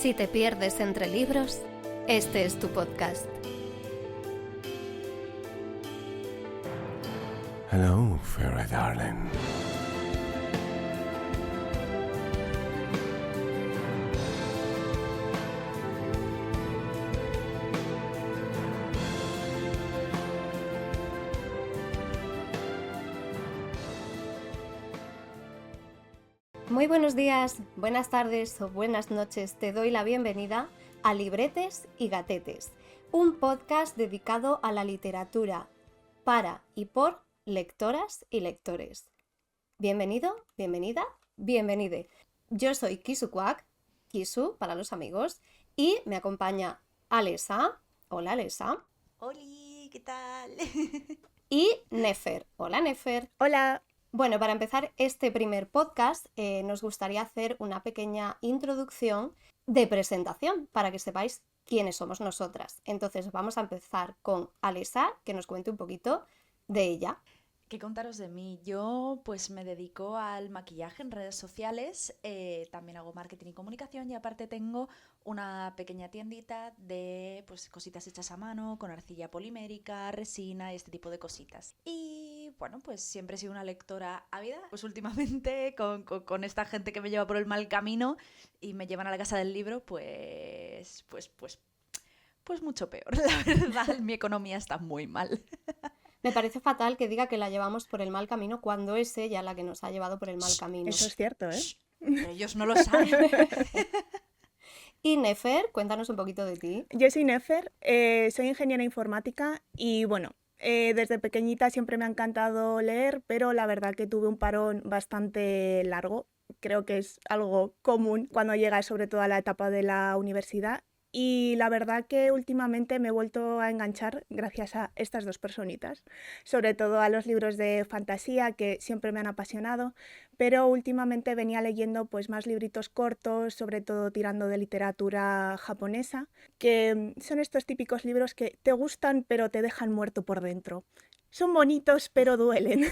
Si te pierdes entre libros, este es tu podcast. Hello, fairy darling. Muy buenos días, buenas tardes o buenas noches. Te doy la bienvenida a Libretes y Gatetes, un podcast dedicado a la literatura para y por lectoras y lectores. Bienvenido, bienvenida, bienvenide. Yo soy Kisu Kwak, Kisu para los amigos, y me acompaña Alesa. Hola Alesa. ¡Holi! ¿Qué tal? Y Nefer. Hola Nefer. Hola. Bueno, para empezar este primer podcast nos gustaría hacer una pequeña introducción de presentación para que sepáis quiénes somos nosotras. Entonces vamos a empezar con Alesa, que nos cuente un poquito de ella. ¿Qué contaros de mí? Yo pues me dedico al maquillaje en redes sociales, también hago marketing y comunicación y aparte tengo una pequeña tiendita de pues cositas hechas a mano, con arcilla polimérica, resina y este tipo de cositas. Y bueno, pues siempre he sido una lectora ávida, pues últimamente con esta gente que me lleva por el mal camino y me llevan a la casa del libro, pues mucho peor, la verdad, mi economía está muy mal. Me parece fatal que diga que la llevamos por el mal camino cuando es ella la que nos ha llevado por el mal camino. Eso es cierto, ¿eh? Ellos no lo saben. Y Nefer, cuéntanos un poquito de ti. Yo soy Nefer, soy ingeniera informática y bueno, desde pequeñita siempre me ha encantado leer, pero la verdad que tuve un parón bastante largo. Creo que es algo común cuando llegas sobre todo a la etapa de la universidad. Y la verdad que últimamente me he vuelto a enganchar gracias a estas dos personitas, sobre todo a los libros de fantasía que siempre me han apasionado, pero últimamente venía leyendo pues más libritos cortos, sobre todo tirando de literatura japonesa, que son estos típicos libros que te gustan pero te dejan muerto por dentro. Son bonitos pero duelen.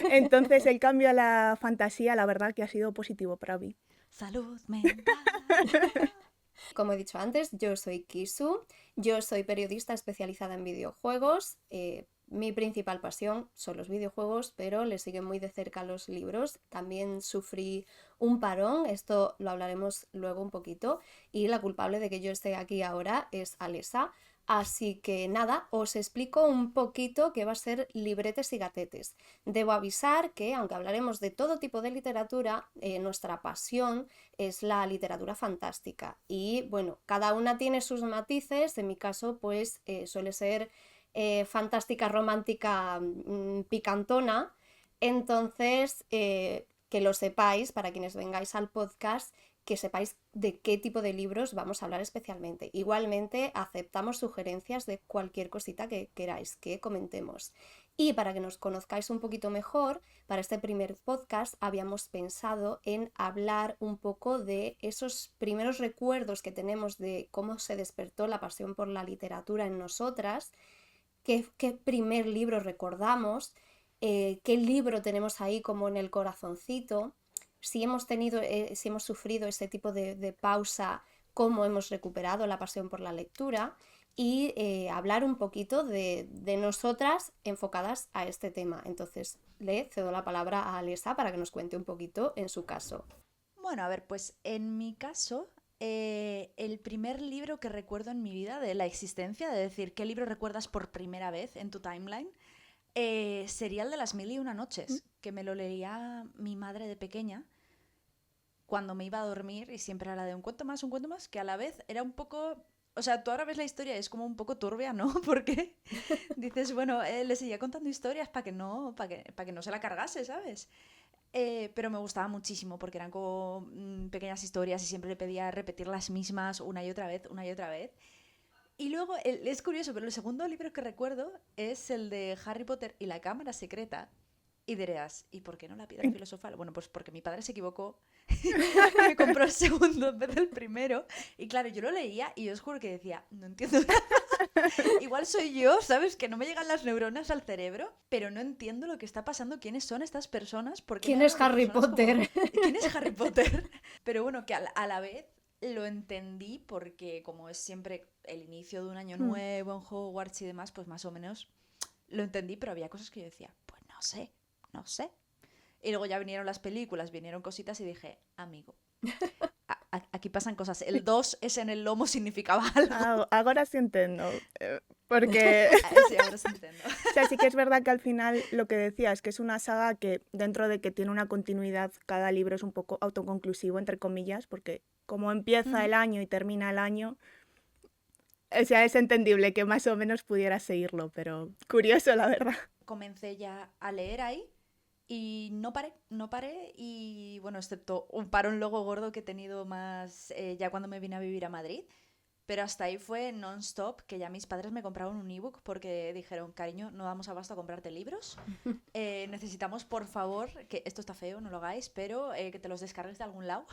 Entonces el cambio a la fantasía la verdad que ha sido positivo para mí. Salud mental. Como he dicho antes, yo soy Kisu, yo soy periodista especializada en videojuegos. Mi principal pasión son los videojuegos, pero le siguen muy de cerca los libros. También sufrí un parón, esto lo hablaremos luego un poquito, y la culpable de que yo esté aquí ahora es Alesa. Así que nada, os explico un poquito qué va a ser Libretes y Gatetes. Debo avisar que, aunque hablaremos de todo tipo de literatura, nuestra pasión es la literatura fantástica. Y bueno, cada una tiene sus matices, en mi caso pues suele ser fantástica, romántica, picantona. Entonces, que lo sepáis, para quienes vengáis al podcast, que sepáis de qué tipo de libros vamos a hablar especialmente. Igualmente aceptamos sugerencias de cualquier cosita que queráis que comentemos. Y para que nos conozcáis un poquito mejor, para este primer podcast habíamos pensado en hablar un poco de esos primeros recuerdos que tenemos de cómo se despertó la pasión por la literatura en nosotras, qué primer libro recordamos, qué libro tenemos ahí como en el corazoncito. Si hemos sufrido ese tipo de pausa, cómo hemos recuperado la pasión por la lectura y hablar un poquito de nosotras enfocadas a este tema. Entonces le cedo la palabra a Alesa para que nos cuente un poquito en su caso. Bueno, a ver, pues en mi caso, el primer libro que recuerdo en mi vida de la existencia, de decir, ¿qué libro recuerdas por primera vez en tu timeline? Sería el de Las 1001 noches, que me lo leía mi madre de pequeña cuando me iba a dormir y siempre era de un cuento más, que a la vez era un poco... O sea, tú ahora ves la historia y es como un poco turbia, ¿no? Porque dices, bueno, le seguía contando historias para que no se la cargase, ¿sabes? Pero me gustaba muchísimo porque eran como pequeñas historias y siempre le pedía repetir las mismas una y otra vez. Y luego, es curioso, pero el segundo libro que recuerdo es el de Harry Potter y la Cámara Secreta. Y dirás, ¿y por qué no la piedra filosofal? Bueno, pues porque mi padre se equivocó y me compró el segundo en vez del primero. Y claro, yo lo leía y yo os juro que decía, no entiendo nada. Igual soy yo, ¿sabes? Que no me llegan las neuronas al cerebro, pero no entiendo lo que está pasando. ¿Quiénes son estas personas? ¿Quién es Harry Potter? ¿Quién es Harry Potter? Pero bueno, que a la vez lo entendí porque como es siempre el inicio de un año Mm. nuevo en Hogwarts y demás, pues más o menos lo entendí, pero había cosas que yo decía, pues no sé. Y luego ya vinieron las películas, vinieron cositas y dije, amigo, aquí pasan cosas. El 2 es en el lomo significaba algo. Agora sí entendo, porque Sí, ahora sí entiendo. o sea, sí que es verdad que al final lo que decías, que es una saga que dentro de que tiene una continuidad, cada libro es un poco autoconclusivo, entre comillas, porque como empieza el año y termina el año, o sea, es entendible que más o menos pudiera seguirlo, pero curioso, la verdad. Comencé ya a leer ahí y no paré y bueno, excepto un parón luego gordo que he tenido más ya cuando me vine a vivir a Madrid, pero hasta ahí fue non-stop, que ya mis padres me compraron un ebook porque dijeron, cariño, no damos abasto a comprarte libros, necesitamos por favor, que esto está feo, no lo hagáis, pero que te los descargues de algún lado.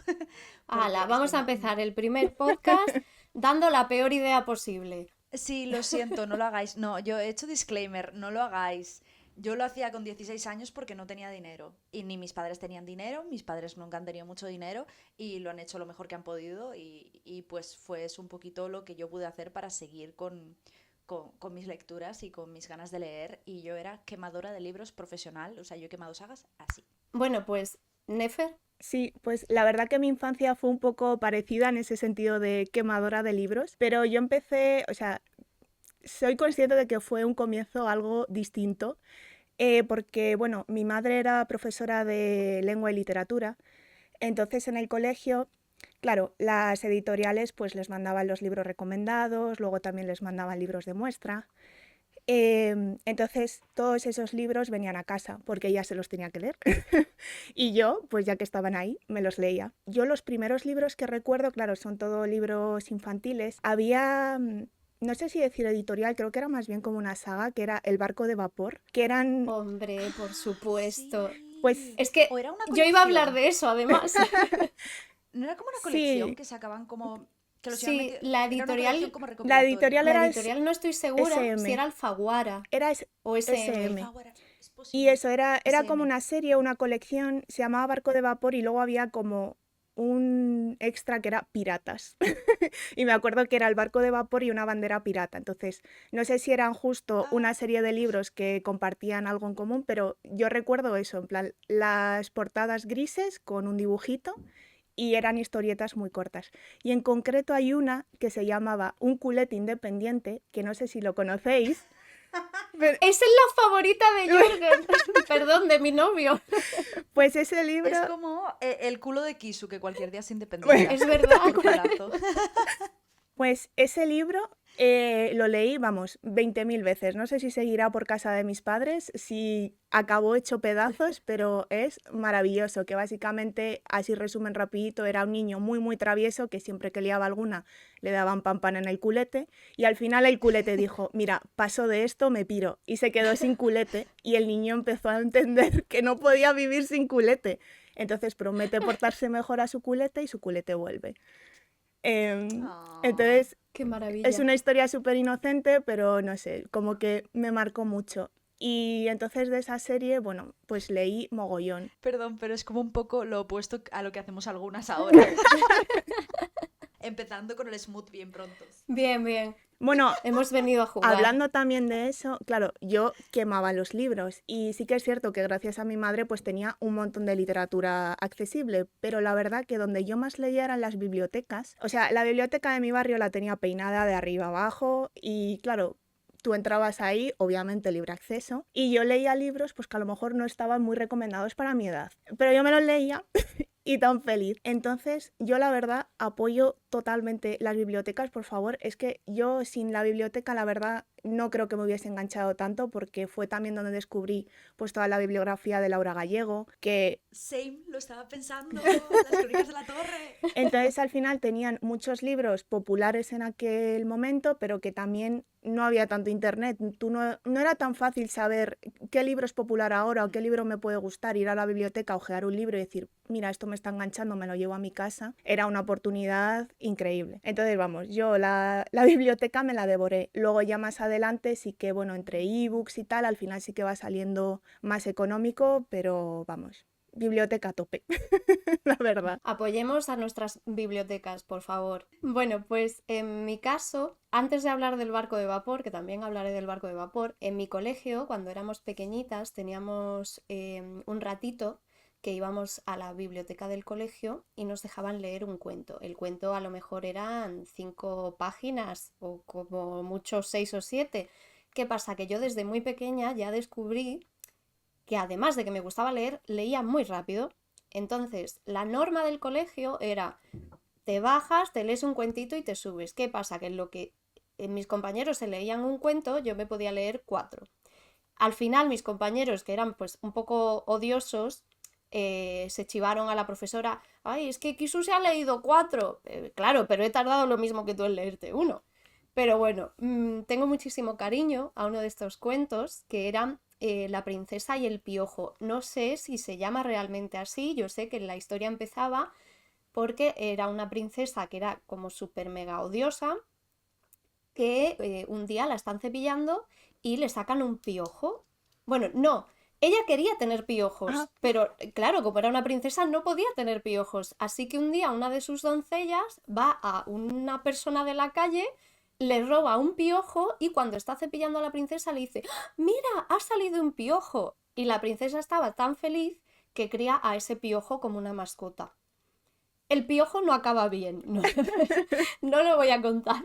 Hala, Porque vamos a empezar el primer podcast dando la peor idea posible. Sí, lo siento, no lo hagáis. No, yo he hecho disclaimer, no lo hagáis. Yo lo hacía con 16 años porque no tenía dinero. Y ni mis padres tenían dinero, mis padres nunca han tenido mucho dinero y lo han hecho lo mejor que han podido. Y pues fue eso un poquito lo que yo pude hacer para seguir con mis lecturas y con mis ganas de leer. Y yo era quemadora de libros profesional, o sea, yo he quemado sagas así. Bueno, pues, Nefer, Sí, pues la verdad que mi infancia fue un poco parecida en ese sentido de quemadora de libros, pero yo empecé, o sea, soy consciente de que fue un comienzo algo distinto, porque, bueno, mi madre era profesora de lengua y literatura, entonces en el colegio, claro, las editoriales pues les mandaban los libros recomendados, luego también les mandaban libros de muestra. Entonces todos esos libros venían a casa porque ella se los tenía que leer y yo, pues ya que estaban ahí, me los leía. Yo los primeros libros que recuerdo, claro, son todo libros infantiles. Había, no sé si decir editorial, creo que era más bien como una saga, que era El barco de vapor, que eran, hombre, por supuesto. pues Es que O era una yo iba a hablar colección. de eso, además. ¿No era como una colección sí, que sacaban como... que los iban Sí, metiendo... la Era una colección editorial, como la recopilatoria. editorial la era editorial no estoy segura si SM, era Alfaguara era o SM. SM. Alfaguara, es Y posible. eso era como SM. una serie, una colección, se llamaba Barco de Vapor y luego había como un extra que era piratas. Y me acuerdo que era el barco de vapor y una bandera pirata. Entonces, no sé si eran justo una serie de libros que compartían algo en común, pero yo recuerdo eso, en plan, las portadas grises con un dibujito y eran historietas muy cortas. Y en concreto hay una que se llamaba Un culete independiente, que no sé si lo conocéis. Pero, Esa es la favorita de Jürgen, perdón, de mi novio. pues ese libro, Es como el culo de Kisu, que cualquier día se independiza. Es verdad. Por culazo. pues ese libro lo leí, vamos, 20.000 veces. No sé si seguirá por casa de mis padres, si acabó hecho pedazos, pero es maravilloso, que básicamente, así resumen rapidito, era un niño muy, muy travieso que siempre que liaba alguna le daban pan pan en el culete y al final el culete dijo, mira, paso de esto, me piro. Y se quedó sin culete y el niño empezó a entender que no podía vivir sin culete. Entonces promete portarse mejor a su culete y su culete vuelve. Ah. Entonces, Qué es maravilla. una historia súper inocente, pero no sé, como que me marcó mucho. Y entonces de esa serie, bueno, pues leí mogollón. Perdón, pero es como un poco lo opuesto a lo que hacemos algunas ahora. Empezando con el smooth bien prontos. Bien, bien. Bueno, Hemos venido a jugar. hablando también de eso, claro, yo quemaba los libros y sí que es cierto que gracias a mi madre pues tenía un montón de literatura accesible, pero la verdad que donde yo más leía eran las bibliotecas. O sea, la biblioteca de mi barrio la tenía peinada de arriba abajo y claro, tú entrabas ahí, obviamente libre acceso, y yo leía libros pues que a lo mejor no estaban muy recomendados para mi edad, pero yo me los leía y tan feliz. Entonces, yo la verdad apoyo totalmente las bibliotecas, por favor. Es que yo sin la biblioteca, la verdad, no creo que me hubiese enganchado tanto porque fue también donde descubrí pues toda la bibliografía de Laura Gallego, que Same, lo estaba pensando. Las crónicas de la torre. entonces al final tenían muchos libros populares en aquel momento, pero que también no había tanto internet. No era tan fácil saber qué libro es popular ahora o qué libro me puede gustar, ir a la biblioteca, ojear un libro y decir, mira, esto me está enganchando, me lo llevo a mi casa. Era una oportunidad increíble. Entonces, vamos, yo la biblioteca me la devoré. Luego ya más adelante sí que, bueno, entre ebooks y tal, al final sí que va saliendo más económico, pero vamos, biblioteca a tope, la verdad. Apoyemos a nuestras bibliotecas, por favor. Bueno, pues en mi caso, antes de hablar del barco de vapor, que también hablaré del barco de vapor, en mi colegio, cuando éramos pequeñitas, teníamos un ratito que íbamos a la biblioteca del colegio y nos dejaban leer un cuento. El cuento a lo mejor eran 5 páginas o como mucho 6 o 7. ¿Qué pasa? Que yo desde muy pequeña ya descubrí que además de que me gustaba leer, leía muy rápido. Entonces, la norma del colegio era, te bajas, te lees un cuentito y te subes. ¿Qué pasa? Que en lo que mis compañeros se leían un cuento, yo me podía leer 4. Al final, mis compañeros, que eran pues un poco odiosos, se chivaron a la profesora, ay, es que Kisu se ha leído 4. Claro, pero he tardado lo mismo que tú en leerte uno. Pero bueno, tengo muchísimo cariño a uno de estos cuentos que eran La princesa y el piojo. No sé si se llama realmente así, yo sé que la historia empezaba porque era una princesa que era como súper mega odiosa, que un día la están cepillando y le sacan un piojo. Bueno, no, ella quería tener piojos, Ajá. pero claro, como era una princesa no podía tener piojos. Así que un día una de sus doncellas va a una persona de la calle, le roba un piojo y cuando está cepillando a la princesa le dice, ¡ah, mira, ha salido un piojo! Y la princesa estaba tan feliz que cría a ese piojo como una mascota. El piojo no acaba bien, no, no lo voy a contar,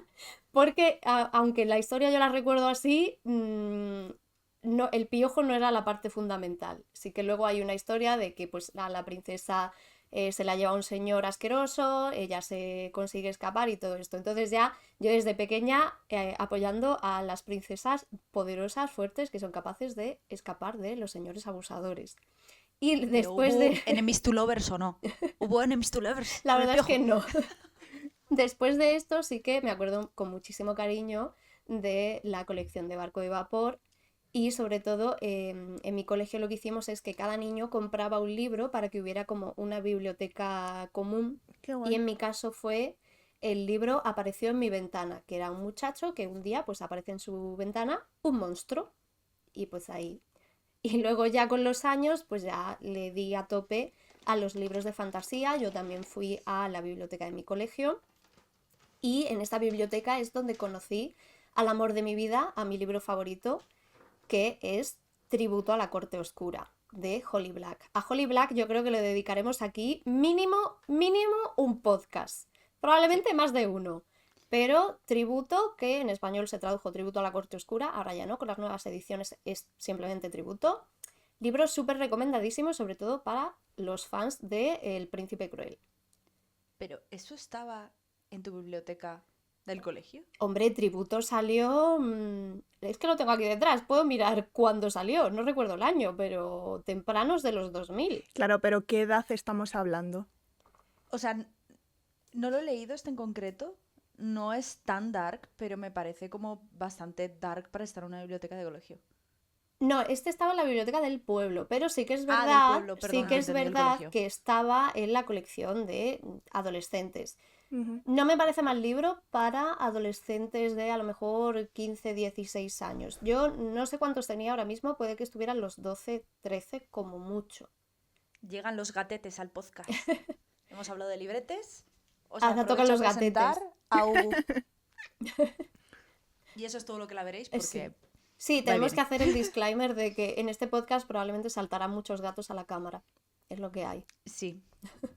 porque aunque la historia yo la recuerdo así, no, el piojo no era la parte fundamental. Sí que luego hay una historia de que pues a la princesa se la lleva un señor asqueroso, ella se consigue escapar y todo esto. Entonces ya yo desde pequeña apoyando a las princesas poderosas, fuertes, que son capaces de escapar de los señores abusadores. Y Pero después ¿hubo de... enemies to lovers o no? ¿Hubo enemies to lovers? La Con el verdad es que piojo. no. Después de esto sí que me acuerdo con muchísimo cariño de la colección de Barco de Vapor y sobre todo en mi colegio lo que hicimos es que cada niño compraba un libro para que hubiera como una biblioteca común Qué y guay. en mi caso fue el libro Apareció en mi ventana, que era un muchacho que un día pues aparece en su ventana un monstruo y pues ahí. Y luego ya con los años pues ya le di a tope a los libros de fantasía, yo también fui a la biblioteca de mi colegio y en esta biblioteca es donde conocí al amor de mi vida, a mi libro favorito, que es Tributo a la Corte Oscura, de Holly Black. A Holly Black yo creo que le dedicaremos aquí mínimo un podcast. Sí. Probablemente más de uno. Pero Tributo, que en español se tradujo Tributo a la Corte Oscura, ahora ya no, con las nuevas ediciones es simplemente Tributo. Libro súper recomendadísimo, sobre todo para los fans de El Príncipe Cruel. Pero ¿eso estaba en tu biblioteca del colegio? Hombre, Tributo salió... es que lo tengo aquí detrás, puedo mirar cuándo salió, no recuerdo el año, pero tempranos de los 2000. Claro, pero ¿qué edad estamos hablando? O sea, no lo he leído este en concreto. No es tan dark, pero me parece como bastante dark para estar en una biblioteca de colegio. No, este estaba en la biblioteca del pueblo, pero Ah, del pueblo, sí perdón, que que es entendí el verdad colegio. que estaba en la colección de adolescentes. Ujú. No me parece mal libro para adolescentes de a lo mejor 15, 16 años. Yo no sé cuántos tenía ahora mismo, puede que estuvieran los 12, 13 como mucho. Llegan los gatetes al podcast. Hemos hablado de libretes. Os Ahora tocan aprovecho a los presentar gatetes. a Ubu. Y eso es todo lo que la veréis Sí. porque Sí, va y tenemos que viene. hacer el disclaimer de que en este podcast probablemente saltarán muchos gatos a la cámara. Es lo que hay. Sí,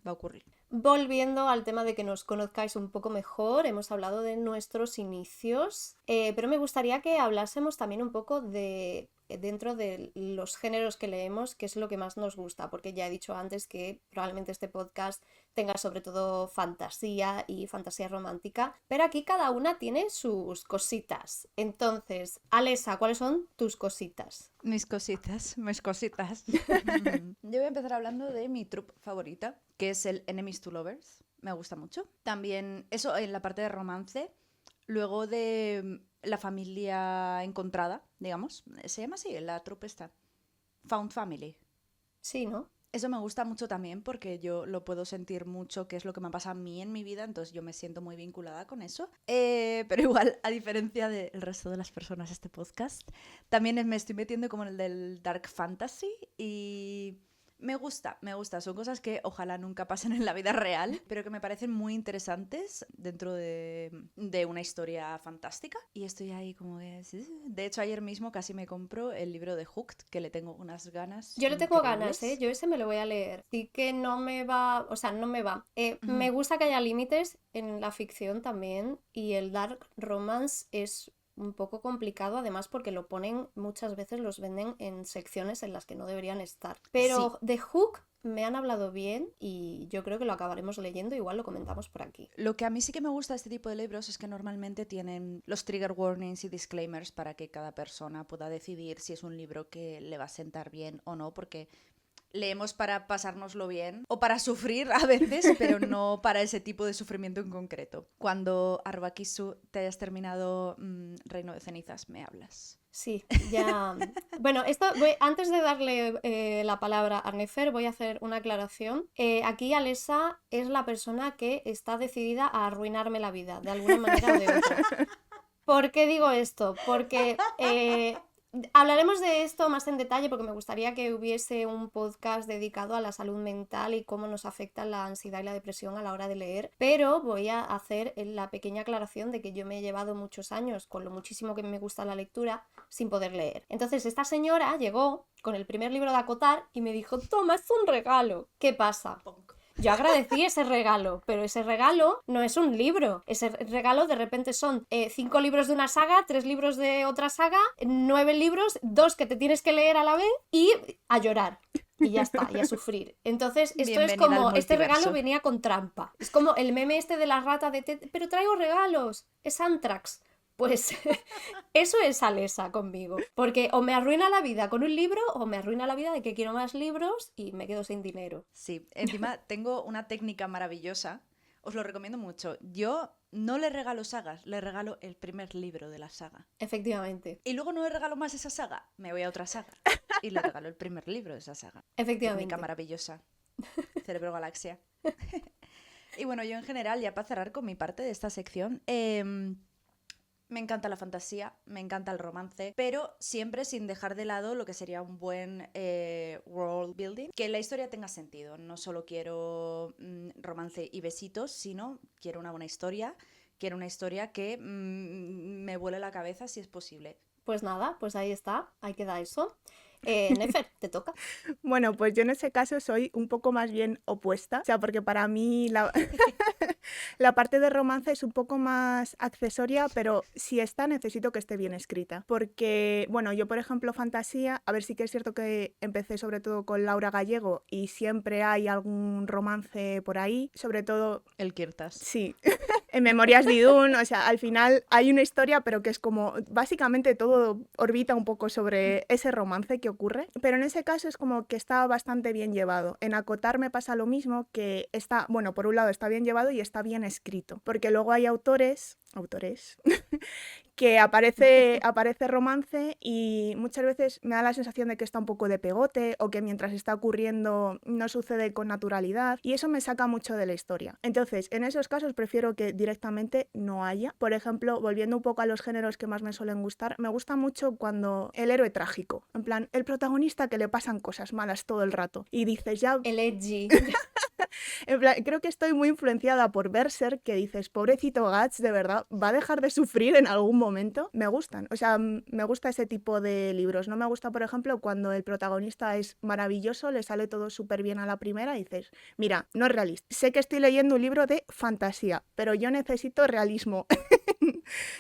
va a ocurrir. Volviendo al tema de que nos conozcáis un poco mejor, hemos hablado de nuestros inicios, pero me gustaría que hablásemos también un poco de dentro de los géneros que leemos, qué es lo que más nos gusta, porque ya he dicho antes que probablemente este podcast tenga sobre todo fantasía y fantasía romántica, pero aquí cada una tiene sus cositas. Entonces, Alesa, ¿cuáles son tus cositas? Mis cositas, mis cositas. Yo voy a empezar hablando de mi troupe favorita, que es el Enemies to Lovers. Me gusta mucho. También eso en la parte de romance. Luego de la familia encontrada, digamos. Se llama así, la troupe está. Found Family. Sí, ¿no? Eso me gusta mucho también porque yo lo puedo sentir mucho, que es lo que me ha pasado a mí en mi vida, entonces yo me siento muy vinculada con eso. Pero igual, a diferencia del resto de las personas de este podcast, también me estoy metiendo como en el del Dark Fantasy y Me gusta. Son cosas que ojalá nunca pasen en la vida real, pero que me parecen muy interesantes dentro de una historia fantástica. Y estoy ahí como que... De hecho, ayer mismo casi me compro el libro de Hooked, que le tengo unas ganas Yo le tengo ganas, increíbles. yo ese me lo voy a leer. Sí que no me va, o sea, no me va. Me Ujú. gusta que haya límites en la ficción también y el dark romance es un poco complicado, además porque lo ponen, muchas veces los venden en secciones en las que no deberían estar. Sí. Pero de Hook me han hablado bien y yo creo que lo acabaremos leyendo, igual lo comentamos por aquí. Lo que a mí sí que me gusta de este tipo de libros es que normalmente tienen los trigger warnings y disclaimers para que cada persona pueda decidir si es un libro que le va a sentar bien o no, porque leemos para pasárnoslo bien o para sufrir a veces, pero no para ese tipo de sufrimiento en concreto. Cuando Arbakisu te hayas terminado Reino de Cenizas, me hablas. Sí, ya. Bueno, antes de darle la palabra a Nefer, voy a hacer una aclaración. Aquí Alessa es la persona que está decidida a arruinarme la vida, de alguna manera o de otra. ¿Por qué digo esto? Porque hablaremos de esto más en detalle porque me gustaría que hubiese un podcast dedicado a la salud mental y cómo nos afecta la ansiedad y la depresión a la hora de leer, pero voy a hacer la pequeña aclaración de que yo me he llevado muchos años, con lo muchísimo que me gusta la lectura, sin poder leer. Entonces esta señora llegó con el primer libro de Acotar y me dijo, toma, es un regalo. ¿Qué pasa? Yo agradecí ese regalo, pero ese regalo no es un libro. Ese regalo de repente son 5 libros de una saga, 3 libros de otra saga, 9 libros, 2 que te tienes que leer a la vez y a llorar. Y ya está, y a sufrir. Entonces, esto es Bienvenida como, al este regalo multiverso. venía con trampa. Es como el meme este de la rata de pero traigo regalos, es Antrax. Pues eso es Alessa conmigo. Porque o me arruina la vida con un libro o me arruina la vida de que quiero más libros y me quedo sin dinero. Sí, encima tengo una técnica maravillosa, os lo recomiendo mucho. Yo no le regalo sagas, le regalo el primer libro de la saga. Efectivamente. Y luego no le regalo más esa saga, me voy a otra saga y le regalo el primer libro de esa saga. Efectivamente. Técnica maravillosa. Cerebro Galaxia. Y bueno, yo en general, ya para cerrar con mi parte de esta sección, me encanta la fantasía, me encanta el romance, pero siempre sin dejar de lado lo que sería un buen world building, que la historia tenga sentido. No solo quiero romance y besitos, sino quiero una buena historia, quiero una historia que me vuele la cabeza si es posible. Pues nada, pues ahí está, ahí queda eso. Nefer, te toca. Bueno, pues yo en ese caso soy un poco más bien opuesta, o sea, porque para mí la parte de romance es un poco más accesoria, pero si está, necesito que esté bien escrita. Porque, bueno, yo por ejemplo fantasía, a ver, sí que es cierto que empecé sobre todo con Laura Gallego y siempre hay algún romance por ahí, sobre todo... El Kirtas. Sí, en Memorias de Idún, o sea, al final hay una historia, pero que es como, básicamente todo orbita un poco sobre ese romance que ocurre, pero en ese caso es como que está bastante bien llevado. En Acotar me pasa lo mismo, que está, bueno, por un lado está bien llevado y está bien escrito, porque luego hay autores que aparece romance y muchas veces me da la sensación de que está un poco de pegote o que mientras está ocurriendo no sucede con naturalidad y eso me saca mucho de la historia. Entonces, en esos casos prefiero que directamente no haya. Por ejemplo, volviendo un poco a los géneros que más me suelen gustar, me gusta mucho cuando el héroe trágico, en plan, el protagonista que le pasan cosas malas todo el rato y dices ya... El edgy. En plan, creo que estoy muy influenciada por Berserk, que dices, pobrecito Guts, de verdad, ¿va a dejar de sufrir en algún momento? Me gustan, o sea, me gusta ese tipo de libros. No me gusta, por ejemplo, cuando el protagonista es maravilloso, le sale todo súper bien a la primera y dices, mira, no es realista. Sé que estoy leyendo un libro de fantasía, pero yo necesito realismo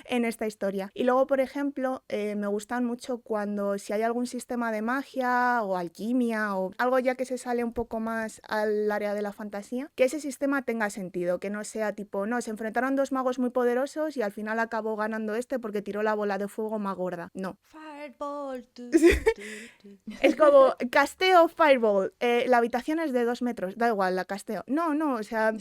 en esta historia. Y luego, por ejemplo, me gustan mucho cuando si hay algún sistema de magia o alquimia o algo ya que se sale un poco más al área de la fantasía, que ese sistema tenga sentido, que no sea tipo, no, se enfrentaron dos magos muy poderosos y al final acabó ganando este porque tiró la bola de fuego más gorda. No. Fireball. Es como, casteo Fireball, la habitación es de 2 metros, da igual, la casteo. No, o sea...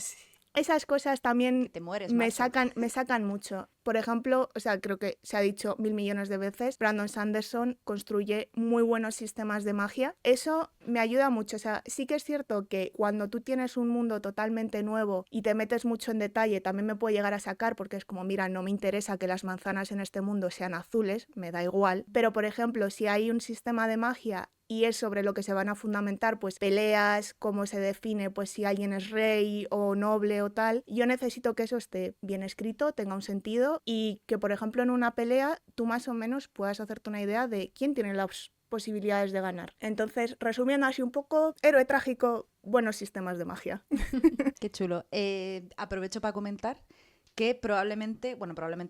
Esas cosas también Te mueres, me macho. sacan mucho. Por ejemplo, o sea, creo que se ha dicho 1000 millones de veces, Brandon Sanderson construye muy buenos sistemas de magia. Eso me ayuda mucho. O sea, sí que es cierto que cuando tú tienes un mundo totalmente nuevo y te metes mucho en detalle, también me puede llegar a sacar porque es como, mira, no me interesa que las manzanas en este mundo sean azules, me da igual. Pero, por ejemplo, si hay un sistema de magia y es sobre lo que se van a fundamentar pues peleas, cómo se define pues si alguien es rey o noble o tal. Yo necesito que eso esté bien escrito, tenga un sentido y que por ejemplo en una pelea tú más o menos puedas hacerte una idea de quién tiene las posibilidades de ganar. Entonces, resumiendo así un poco, héroe trágico, buenos sistemas de magia. Qué chulo. Aprovecho para comentar que probablemente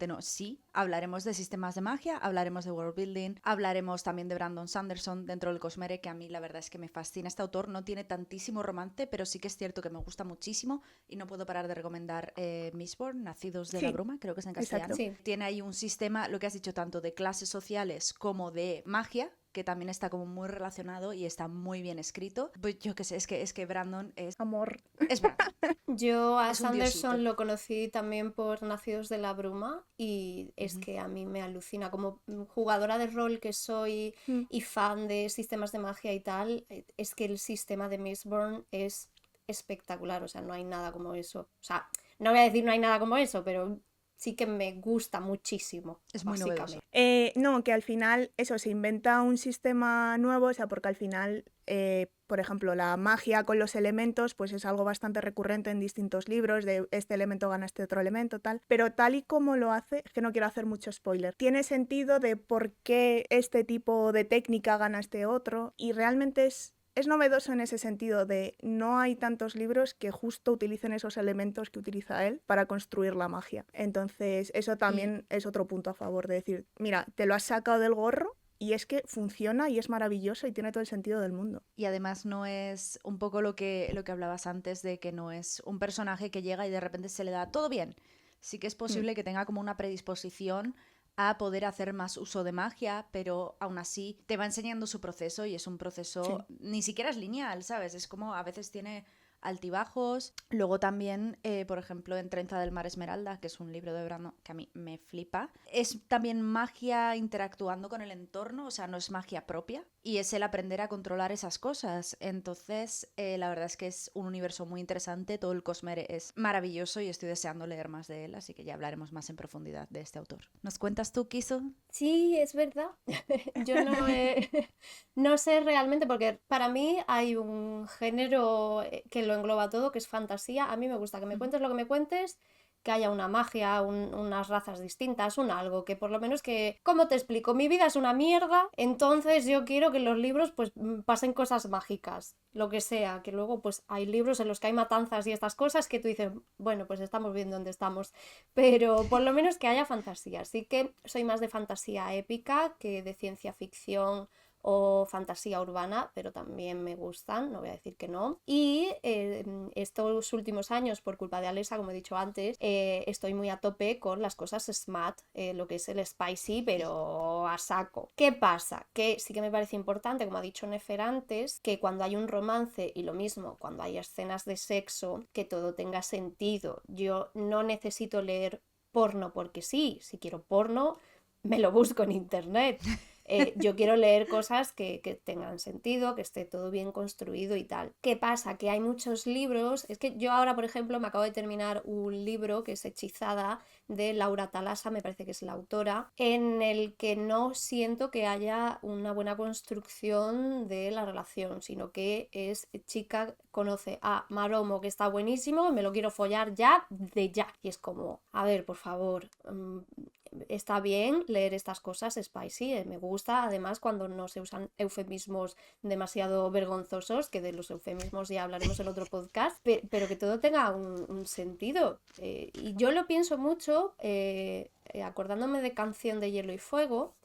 no, sí, hablaremos de sistemas de magia, hablaremos de world building, hablaremos también de Brandon Sanderson dentro del Cosmere, que a mí la verdad es que me fascina este autor. No tiene tantísimo romance, pero sí que es cierto que me gusta muchísimo y no puedo parar de recomendar Mistborn, Nacidos de la Bruma, creo que es en castellano. Sí. Tiene ahí un sistema, lo que has dicho, tanto de clases sociales como de magia, que también está como muy relacionado y está muy bien escrito. Pues yo qué sé, es que Brandon es... Amor. Es Brandon. Yo a Es un Sanderson diosito. lo conocí también por Nacidos de la Bruma y es que a mí me alucina. Como jugadora de rol que soy y fan de sistemas de magia y tal, es que el sistema de Mistborn es espectacular, o sea, no hay nada como eso. O sea, no voy a decir no hay nada como eso, pero sí que me gusta muchísimo, Es muy novedoso. básicamente. No, que al final eso se inventa un sistema nuevo, o sea, porque al final, por ejemplo, la magia con los elementos, pues es algo bastante recurrente en distintos libros, de este elemento gana este otro elemento, tal, pero tal y como lo hace, es que no quiero hacer mucho spoiler, tiene sentido de por qué este tipo de técnica gana este otro, y realmente es novedoso en ese sentido de no hay tantos libros que justo utilicen esos elementos que utiliza él para construir la magia. Entonces eso también es otro punto a favor de decir, mira, te lo has sacado del gorro y es que funciona y es maravilloso y tiene todo el sentido del mundo. Y además no es un poco lo que hablabas antes de que no es un personaje que llega y de repente se le da todo bien. Sí que es posible que tenga como una predisposición a poder hacer más uso de magia, pero aún así te va enseñando su proceso y es un proceso, ni siquiera es lineal, ¿sabes? Es como a veces tiene altibajos. Luego también, por ejemplo, en Trenza del Mar Esmeralda, que es un libro de Brandon que a mí me flipa, es también magia interactuando con el entorno, o sea, no es magia propia, y es el aprender a controlar esas cosas. Entonces, la verdad es que es un universo muy interesante, todo el Cosmere es maravilloso y estoy deseando leer más de él, así que ya hablaremos más en profundidad de este autor. ¿Nos cuentas tú, Kiso? Sí, es verdad. Yo no sé realmente, porque para mí hay un género que lo engloba todo, que es fantasía. A mí me gusta que me cuentes lo que me cuentes, que haya una magia, unas razas distintas, un algo, que por lo menos que, ¿cómo te explico? Mi vida es una mierda, entonces yo quiero que en los libros pues pasen cosas mágicas, lo que sea, que luego pues hay libros en los que hay matanzas y estas cosas que tú dices, bueno, pues estamos bien donde estamos, pero por lo menos que haya fantasía. Así que soy más de fantasía épica que de ciencia ficción o fantasía urbana, pero también me gustan, no voy a decir que no. Y estos últimos años, por culpa de Alexa, como he dicho antes, estoy muy a tope con las cosas smut, lo que es el spicy, pero a saco. ¿Qué pasa? Que sí que me parece importante, como ha dicho Nefer antes, que cuando hay un romance y lo mismo, cuando hay escenas de sexo, que todo tenga sentido. Yo no necesito leer porno porque sí, si quiero porno, me lo busco en internet. Yo quiero leer cosas que tengan sentido, que esté todo bien construido y tal. ¿Qué pasa? Que hay muchos libros, es que yo ahora, por ejemplo, me acabo de terminar un libro que es Hechizada, de Laura Talasa, me parece que es la autora, en el que no siento que haya una buena construcción de la relación, sino que es chica conoce a Maromo que está buenísimo, me lo quiero follar ya, de ya. Y es como, a ver, por favor, está bien leer estas cosas spicy, me gusta además cuando no se usan eufemismos demasiado vergonzosos, que de los eufemismos ya hablaremos en otro podcast, pero que todo tenga un sentido. Y yo lo pienso mucho acordándome de Canción de Hielo y Fuego,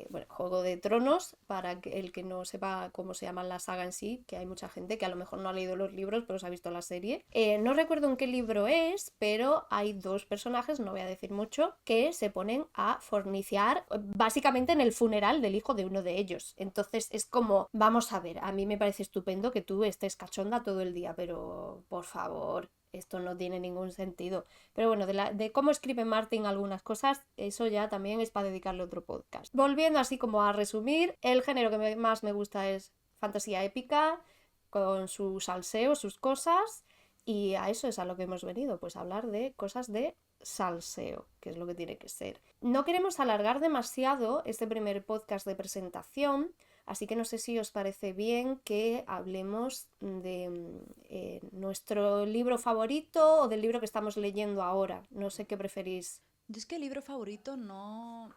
bueno, Juego de Tronos, para el que no sepa cómo se llama la saga en sí, que hay mucha gente que a lo mejor no ha leído los libros pero se ha visto la serie. No recuerdo en qué libro es, pero hay dos personajes, no voy a decir mucho, que se ponen a forniciar básicamente en el funeral del hijo de uno de ellos. Entonces es como, vamos a ver, a mí me parece estupendo que tú estés cachonda todo el día, pero por favor, esto no tiene ningún sentido. Pero bueno, de cómo escribe Martin algunas cosas, eso ya también es para dedicarle otro podcast. Volviendo así como a resumir, el género que más me gusta es fantasía épica, con su salseo, sus cosas, y a eso es a lo que hemos venido, pues a hablar de cosas de salseo, que es lo que tiene que ser. No queremos alargar demasiado este primer podcast de presentación, Así que no sé si os parece bien que hablemos de nuestro libro favorito o del libro que estamos leyendo ahora. No sé qué preferís. Yo es que el libro favorito no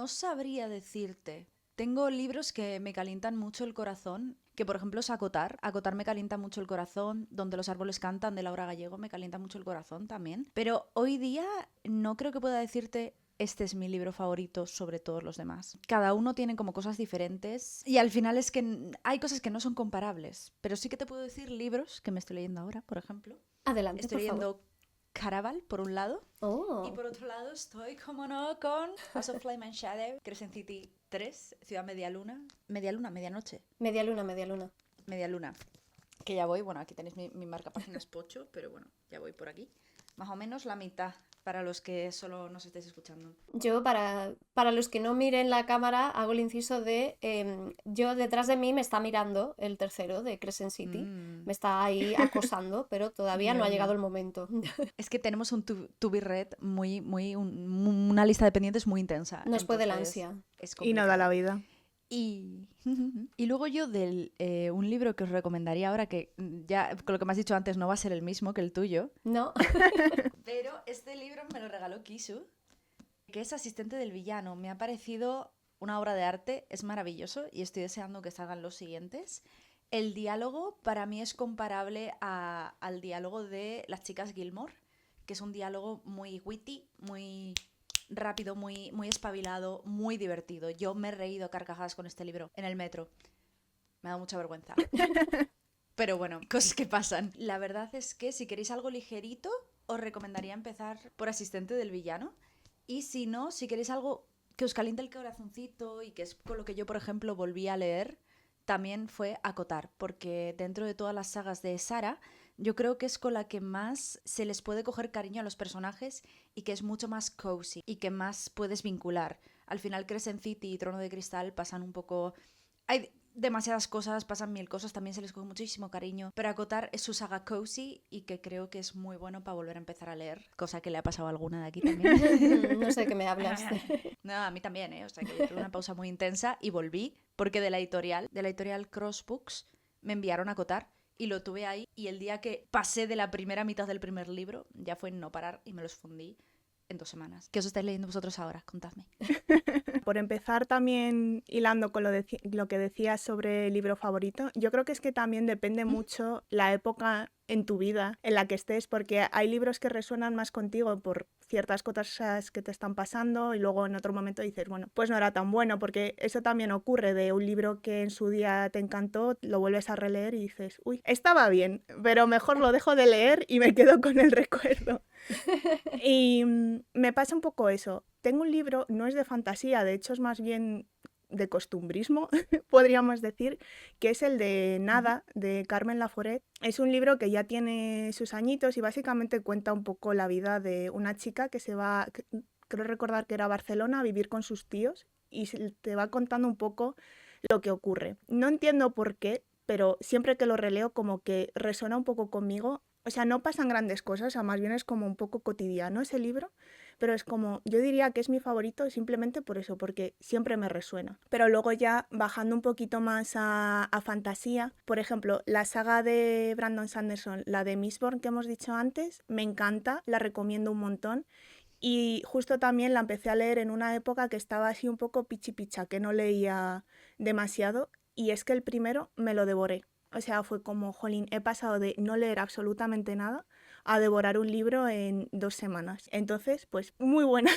sabría decirte. Tengo libros que me calientan mucho el corazón, que por ejemplo es Acotar. Acotar me calienta mucho el corazón, Donde los árboles cantan, de Laura Gallego, me calienta mucho el corazón también. Pero hoy día no creo que pueda decirte este es mi libro favorito sobre todos los demás. Cada uno tiene como cosas diferentes y al final es que hay cosas que no son comparables. Pero sí que te puedo decir libros que me estoy leyendo ahora, por ejemplo. Adelante, Estoy por favor. leyendo Caraval, por un lado. Oh, Y por otro lado estoy, como no, con House of Flame and Shadow, Crescent City 3, Ciudad Media Luna. Medianoche. media luna, media luna. Media Luna. Que ya voy, bueno, aquí tenéis mi marca páginas pocho, pero bueno, ya voy por aquí. Más o menos la mitad, para los que solo nos estéis escuchando. Yo, para los que no miren la cámara, hago el inciso de yo detrás de mí me está mirando el tercero de Crescent City. Mm. Me está ahí acosando, pero todavía no ha Ñoño. llegado el momento. Es que tenemos un to be read una lista de pendientes muy intensa. Nos puede la entonces ansia. es Y no da la complicado. vida. Y luego yo un libro que os recomendaría ahora, que ya con lo que me has dicho antes no va a ser el mismo que el tuyo, ¿No? pero este libro me lo regaló Kisu, que es Asistente del Villano. Me ha parecido una obra de arte, es maravilloso y estoy deseando que salgan los siguientes. El diálogo para mí es comparable al diálogo de Las chicas Gilmore, que es un diálogo muy witty, muy rápido, muy espabilado, muy divertido. Yo me he reído a carcajadas con este libro en el metro. Me ha dado mucha vergüenza. Pero bueno, cosas que pasan. La verdad es que si queréis algo ligerito, os recomendaría empezar por Asistente del Villano. Y si no, si queréis algo que os caliente el corazoncito y que es con lo que yo, por ejemplo, volví a leer, también fue Acotar, porque dentro de todas las sagas de Sara, yo creo que es con la que más se les puede coger cariño a los personajes y que es mucho más cozy y que más puedes vincular. Al final Crescent City y Trono de Cristal pasan un poco... Hay demasiadas cosas, pasan mil cosas, también se les coge muchísimo cariño, pero Acotar es su saga cozy y que creo que es muy bueno para volver a empezar a leer, cosa que le ha pasado a alguna de aquí también. No sé de qué me hablas. No, a mí también, ¿eh? O sea, que yo tuve una pausa muy intensa y volví porque de la editorial Crossbooks, me enviaron a Acotar y lo tuve ahí y el día que pasé de la primera mitad del primer libro ya fue no parar y me los fundí en 2 semanas. ¿Qué os estáis leyendo vosotros ahora? Contadme. Por empezar también hilando con lo que decías sobre el libro favorito, yo creo que es que también depende mucho la época en tu vida en la que estés, porque hay libros que resuenan más contigo por ciertas cosas que te están pasando y luego en otro momento dices, bueno, pues no era tan bueno, porque eso también ocurre de un libro que en su día te encantó, lo vuelves a releer y dices, uy, estaba bien, pero mejor lo dejo de leer y me quedo con el recuerdo. Y me pasa un poco eso. Tengo un libro, no es de fantasía, de hecho es más bien de costumbrismo, podríamos decir, que es el de Nada, de Carmen Laforet. Es un libro que ya tiene sus añitos y básicamente cuenta un poco la vida de una chica que se va, creo recordar que era a Barcelona, a vivir con sus tíos y te va contando un poco lo que ocurre. No entiendo por qué, pero siempre que lo releo como que resuena un poco conmigo. O sea, no pasan grandes cosas, o sea, más bien es como un poco cotidiano ese libro, pero es como, yo diría que es mi favorito simplemente por eso, porque siempre me resuena. Pero luego ya bajando un poquito más a fantasía, por ejemplo, la saga de Brandon Sanderson, la de Mistborn que hemos dicho antes, me encanta, la recomiendo un montón. Y justo también la empecé a leer en una época que estaba así un poco pichipicha, que no leía demasiado, y es que el primero me lo devoré. O sea, fue como, jolín, he pasado de no leer absolutamente nada a devorar un libro en 2 semanas. Entonces, pues muy buena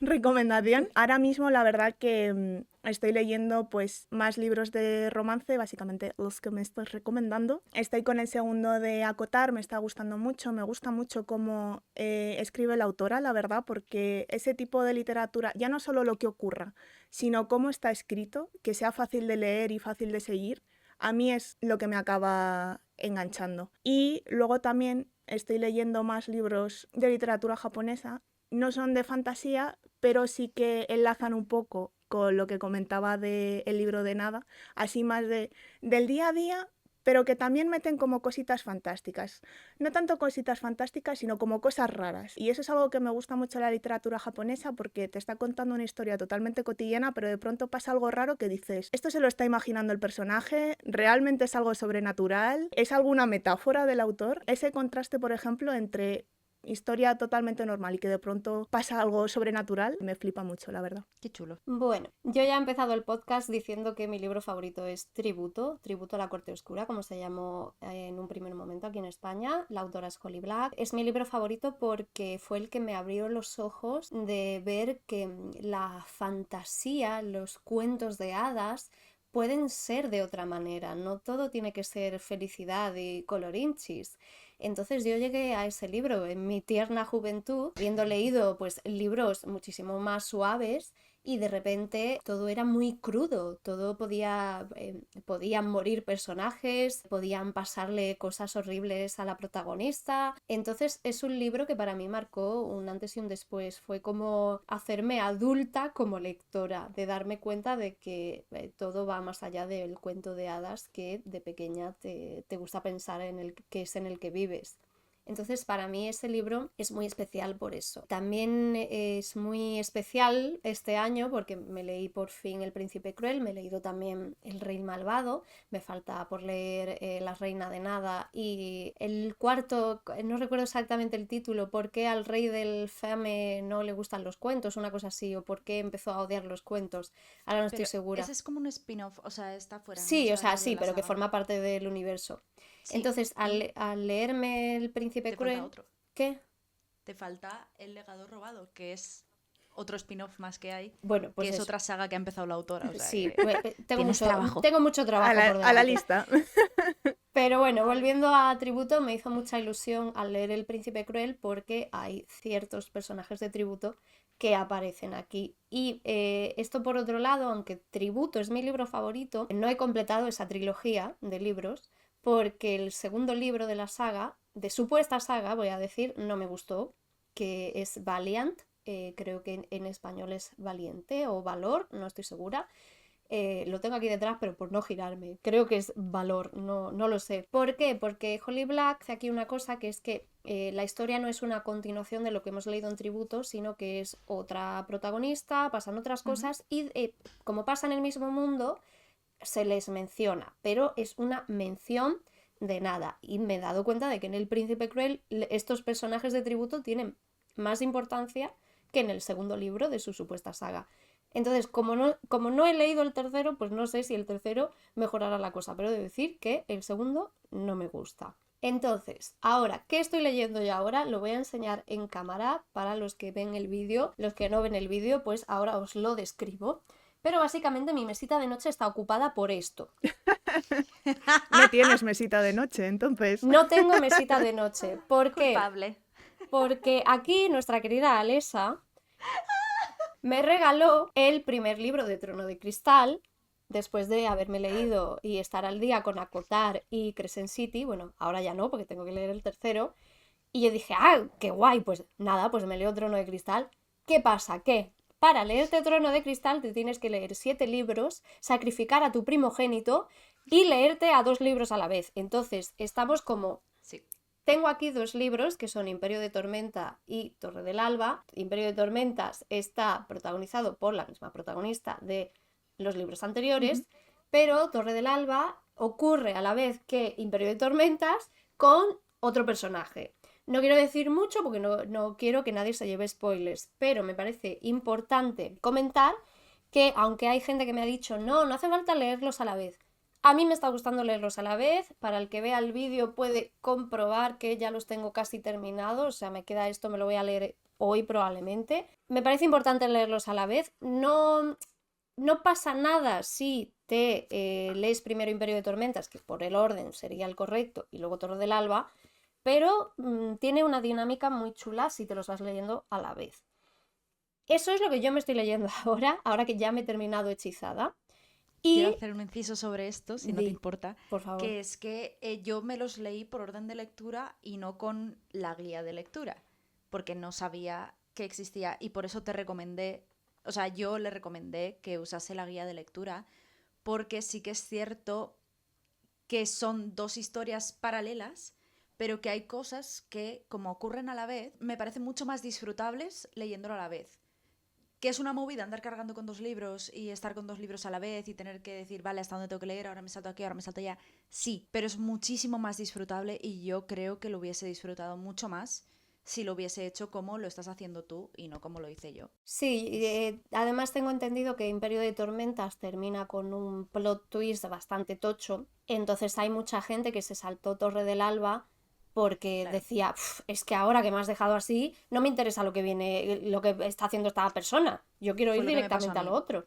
recomendación. Ahora mismo la verdad que estoy leyendo pues más libros de romance, básicamente los que me estoy recomendando. Estoy con el segundo de Acotar, me está gustando mucho, me gusta mucho cómo escribe la autora, la verdad, porque ese tipo de literatura, ya no solo lo que ocurra, sino cómo está escrito, que sea fácil de leer y fácil de seguir, a mí es lo que me acaba enganchando. Y luego también estoy leyendo más libros de literatura japonesa. No son de fantasía, pero sí que enlazan un poco con lo que comentaba del libro de Nada, así más del día a día, pero que también meten como cositas fantásticas. No tanto cositas fantásticas, sino como cosas raras. Y eso es algo que me gusta mucho de la literatura japonesa, porque te está contando una historia totalmente cotidiana, pero de pronto pasa algo raro que dices, esto se lo está imaginando el personaje, realmente es algo sobrenatural, es alguna metáfora del autor. Ese contraste, por ejemplo, entre historia totalmente normal y que de pronto pasa algo sobrenatural, me flipa mucho, la verdad. Qué chulo. Bueno, yo ya he empezado el podcast diciendo que mi libro favorito es Tributo, Tributo a la Corte Oscura, como se llamó en un primer momento aquí en España. La autora es Holly Black. Es mi libro favorito porque fue el que me abrió los ojos de ver que la fantasía, los cuentos de hadas pueden ser de otra manera. No todo tiene que ser felicidad y colorinchis. Entonces yo llegué a ese libro en mi tierna juventud, habiendo leído pues libros muchísimo más suaves, y de repente todo era muy crudo, todo podían morir personajes, podían pasarle cosas horribles a la protagonista. Entonces es un libro que para mí marcó un antes y un después, fue como hacerme adulta como lectora, de darme cuenta de que todo va más allá del cuento de hadas que de pequeña te gusta pensar en el que es en el que vives. Entonces para mí ese libro es muy especial por eso. También es muy especial este año porque me leí por fin El Príncipe Cruel, me he leído también El Rey Malvado, me falta por leer La Reina de Nada y el cuarto, no recuerdo exactamente el título, ¿por qué al rey del Fame no le gustan los cuentos? Una cosa así, o ¿por qué empezó a odiar los cuentos? Ahora no estoy Pero segura. ese es como un spin-off, o sea, está fuera, no Sí, o está sea, dentro de sí, la pero que saga. forma parte del universo. Sí, Entonces, y al leerme El Príncipe te falta Cruel, otro. ¿qué? Te falta El Legado Robado, que es otro spin-off más que hay, Bueno, que pues es eso. otra saga que ha empezado la autora, o sea Sí, que tienes trabajo. tengo mucho trabajo por A la delante. lista. Pero bueno, volviendo a Tributo, me hizo mucha ilusión al leer El Príncipe Cruel porque hay ciertos personajes de Tributo que aparecen aquí. Y esto por otro lado, aunque Tributo es mi libro favorito, no he completado esa trilogía de libros porque el segundo libro de la saga, de supuesta saga, voy a decir, no me gustó, que es Valiant. Creo que en español es Valiente o Valor, no estoy segura. Lo tengo aquí detrás, pero por no girarme. Creo que es Valor, no lo sé. ¿Por qué? Porque Holly Black hace aquí una cosa que es que la historia no es una continuación de lo que hemos leído en Tributo, sino que es otra protagonista, pasan otras cosas y como pasa en el mismo mundo, se les menciona, pero es una mención de nada. Y me he dado cuenta de que en El Príncipe Cruel estos personajes de Tributo tienen más importancia que en el segundo libro de su supuesta saga. Entonces, como no he leído el tercero, pues no sé si el tercero mejorará la cosa, pero he de decir que el segundo no me gusta. Entonces, ahora, ¿qué estoy leyendo yo ahora? Lo voy a enseñar en cámara para los que ven el vídeo. Los que no ven el vídeo, pues ahora os lo describo. Pero básicamente mi mesita de noche está ocupada por esto. No tienes mesita de noche, entonces. No tengo mesita de noche. ¿Por qué? Culpable. Porque aquí nuestra querida Alesa me regaló el primer libro de Trono de Cristal, después de haberme leído y estar al día con Acotar y Crescent City. Bueno, ahora ya no, porque tengo que leer el tercero. Y yo dije, qué guay, pues nada, pues me leo Trono de Cristal. ¿Qué pasa? ¿Qué? Para leerte Trono de Cristal te tienes que leer 7 libros, sacrificar a tu primogénito y leerte a 2 libros a la vez. Entonces, estamos como... Sí. Tengo aquí 2 libros que son Imperio de Tormenta y Torre del Alba. Imperio de Tormentas está protagonizado por la misma protagonista de los libros anteriores, pero Torre del Alba ocurre a la vez que Imperio de Tormentas con otro personaje. No quiero decir mucho porque no quiero que nadie se lleve spoilers, pero me parece importante comentar que aunque hay gente que me ha dicho no hace falta leerlos a la vez. A mí me está gustando leerlos a la vez. Para el que vea el vídeo puede comprobar que ya los tengo casi terminados. O sea, me queda esto, me lo voy a leer hoy probablemente. Me parece importante leerlos a la vez. No pasa nada si te lees primero Imperio de Tormentas, que por el orden sería el correcto, y luego Torre del Alba, pero tiene una dinámica muy chula si te los vas leyendo a la vez. Eso es lo que yo me estoy leyendo ahora que ya me he terminado Hechizada. Quiero Y hacer un inciso sobre esto, si no te importa, por favor. que es que yo me los leí por orden de lectura y no con la guía de lectura, porque no sabía que existía y por eso te recomendé, o sea, yo le recomendé que usase la guía de lectura, porque sí que es cierto que son dos historias paralelas, pero que hay cosas que, como ocurren a la vez, me parecen mucho más disfrutables leyéndolo a la vez. Que es una movida andar cargando con 2 libros y estar con 2 libros a la vez y tener que decir, vale, ¿hasta dónde tengo que leer? Ahora me salto aquí, ahora me salto allá. Sí, pero es muchísimo más disfrutable y yo creo que lo hubiese disfrutado mucho más si lo hubiese hecho como lo estás haciendo tú y no como lo hice yo. Sí, además tengo entendido que Imperio de Tormentas termina con un plot twist bastante tocho, entonces hay mucha gente que se saltó Torre del Alba porque Claro. decía, es que ahora que me has dejado así, no me interesa lo que viene, lo que está haciendo esta persona, yo quiero Fue ir lo que me pasó a directamente a lo mí, otro.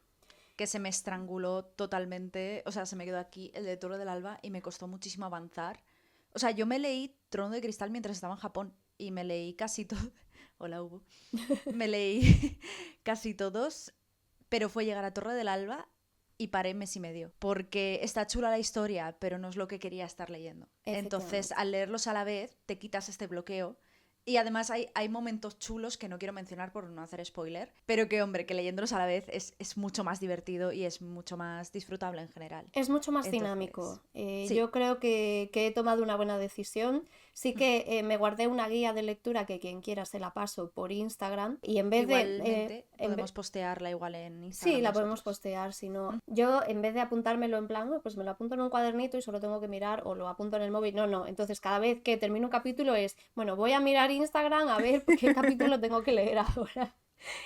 que se me estranguló totalmente, o sea, se me quedó aquí el de Toro del Alba y me costó muchísimo avanzar. O sea, yo me leí Trono de Cristal mientras estaba en Japón y me leí casi todo. Hola, Hugo. Me leí casi todos, pero fue llegar a Torre del Alba y paré mes y medio, porque está chula la historia, pero no es lo que quería estar leyendo. Entonces, Efectivamente. al leerlos a la vez, te quitas este bloqueo. Y además hay momentos chulos que no quiero mencionar por no hacer spoiler, pero que, hombre, que leyéndolos a la vez es mucho más divertido y es mucho más disfrutable en general. Es mucho más Entonces, dinámico. sí, Yo creo que he tomado una buena decisión. Sí que me guardé una guía de lectura que quien quiera se la paso por Instagram y en vez de... igualmente podemos postearla igual en Sí, Instagram la podemos nosotros. postear, si no... Mm. Yo, en vez de apuntármelo en plan, pues me lo apunto en un cuadernito y solo tengo que mirar o lo apunto en el móvil. No, no. Entonces, cada vez que termino un capítulo es, bueno, voy a mirar Instagram a ver qué capítulo tengo que leer ahora.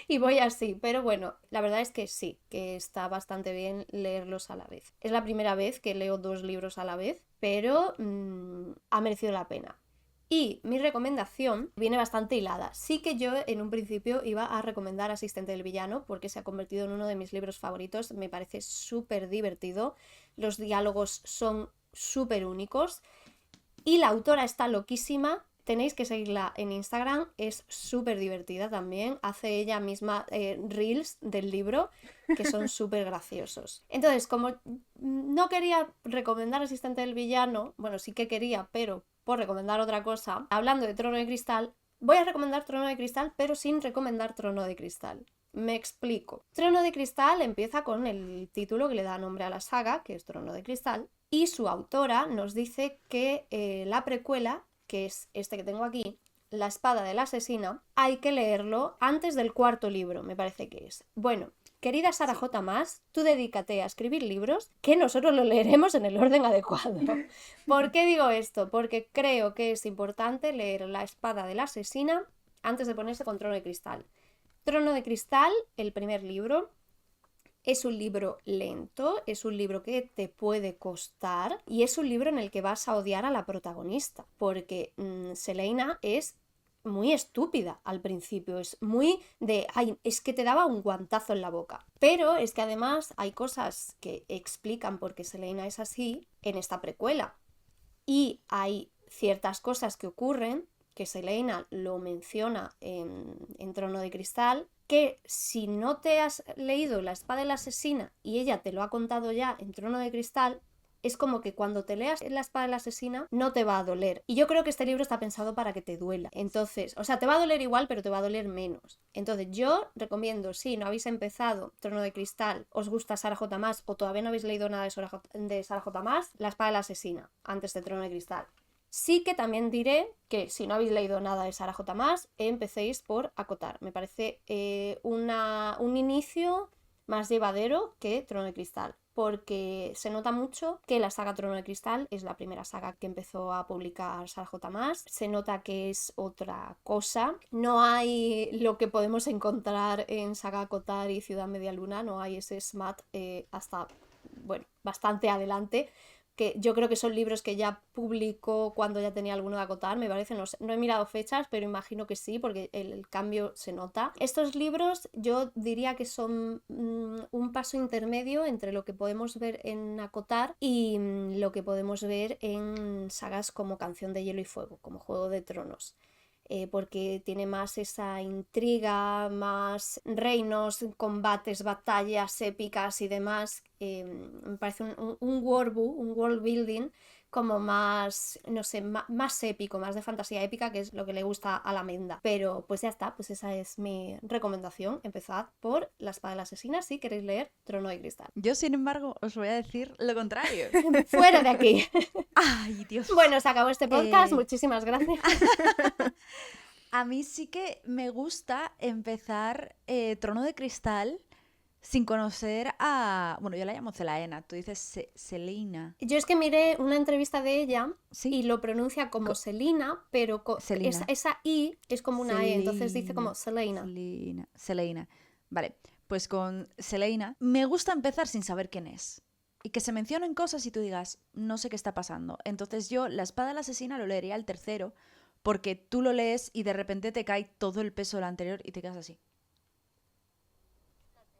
Y voy así, pero bueno, la verdad es que sí, que está bastante bien leerlos a la vez. Es la primera vez que leo 2 libros a la vez, pero ha merecido la pena. Y mi recomendación viene bastante hilada. Sí que yo en un principio iba a recomendar Asistente del Villano porque se ha convertido en uno de mis libros favoritos. Me parece súper divertido. Los diálogos son súper únicos. Y la autora está loquísima. Tenéis que seguirla en Instagram. Es súper divertida también. Hace ella misma reels del libro que son súper graciosos. Entonces, como no quería recomendar Asistente del Villano, bueno, sí que quería, pero por recomendar otra cosa, hablando de Trono de Cristal, voy a recomendar Trono de Cristal, pero sin recomendar Trono de Cristal. Me explico. Trono de Cristal empieza con el título que le da nombre a la saga, que es Trono de Cristal, y su autora nos dice que la precuela, que es este que tengo aquí, La espada de la asesina, hay que leerlo antes del 4.º libro, me parece que es. Bueno, querida Sara Sí. J. Maas, tú dedícate a escribir libros que nosotros lo leeremos en el orden adecuado. ¿Por qué digo esto? Porque creo que es importante leer La espada de la asesina antes de ponerse con Trono de Cristal. Trono de Cristal, el primer libro, es un libro lento, es un libro que te puede costar y es un libro en el que vas a odiar a la protagonista, porque Selena es muy estúpida al principio, es muy de, ay, es que te daba un guantazo en la boca. Pero es que además hay cosas que explican por qué Selena es así en esta precuela. Y hay ciertas cosas que ocurren, que Selena lo menciona en Trono de Cristal, que si no te has leído La espada de la asesina y ella te lo ha contado ya en Trono de Cristal, es como que cuando te leas La espada de la asesina no te va a doler. Y yo creo que este libro está pensado para que te duela. Entonces, o sea, te va a doler igual, pero te va a doler menos. Entonces, yo recomiendo, si no habéis empezado Trono de Cristal, os gusta Sara J. Maas o todavía no habéis leído nada de Sara J. Maas, La espada de la asesina, antes de Trono de Cristal. Sí que también diré que si no habéis leído nada de Sara J. Maas, empecéis por Acotar. Me parece un inicio más llevadero que Trono de Cristal, porque se nota mucho que la saga Trono de Cristal es la primera saga que empezó a publicar Sara J. Maas. Se nota que es otra cosa. No hay lo que podemos encontrar en Saga Acotar y Ciudad Media Luna, no hay ese smut hasta, bueno, bastante adelante, que yo creo que son libros que ya publicó cuando ya tenía alguno de Acotar, me parece, no sé, no he mirado fechas, pero imagino que sí, porque el cambio se nota. Estos libros yo diría que son un paso intermedio entre lo que podemos ver en Acotar y lo que podemos ver en sagas como Canción de Hielo y Fuego, como Juego de Tronos. Porque tiene más esa intriga, más reinos, combates, batallas épicas y demás. Me parece un world building como más, no sé, más épico, más de fantasía épica, que es lo que le gusta a la Menda. Pero pues ya está, pues esa es mi recomendación. Empezad por La espada de la asesina si queréis leer Trono de Cristal. Yo, sin embargo, os voy a decir lo contrario. ¡Fuera de aquí! ¡Ay, Dios! Bueno, se acabó este podcast, Eh, muchísimas gracias. A mí sí que me gusta empezar Trono de Cristal sin conocer a... Bueno, yo la llamo Celaena, tú dices Selena. Yo es que miré una entrevista de ella Sí. y lo pronuncia como Selina, pero Selena. esa I es como una E, entonces dice como Selena. Selena. Vale, pues con Selena me gusta empezar sin saber quién es. Y que se mencionen cosas y tú digas, no sé qué está pasando. Entonces yo, La espada de la asesina lo leería al tercero, porque tú lo lees y de repente te cae todo el peso del anterior y te quedas así.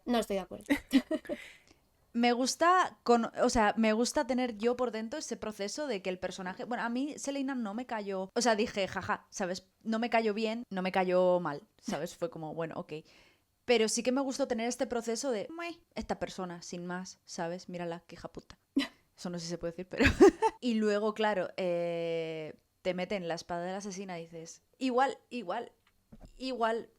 No estoy de acuerdo. Me gusta, me gusta tener yo por dentro ese proceso de que el personaje... Bueno, a mí Selena no me cayó... O sea, dije, jaja, ¿sabes? No me cayó bien, no me cayó mal, ¿sabes? Fue como, bueno, ok. Pero sí que me gustó tener este proceso de... Esta persona, sin más, ¿sabes? Mírala, qué hija puta. Eso no sé si se puede decir, pero... Y luego, claro, te meten La espada de la asesina y dices... Igual.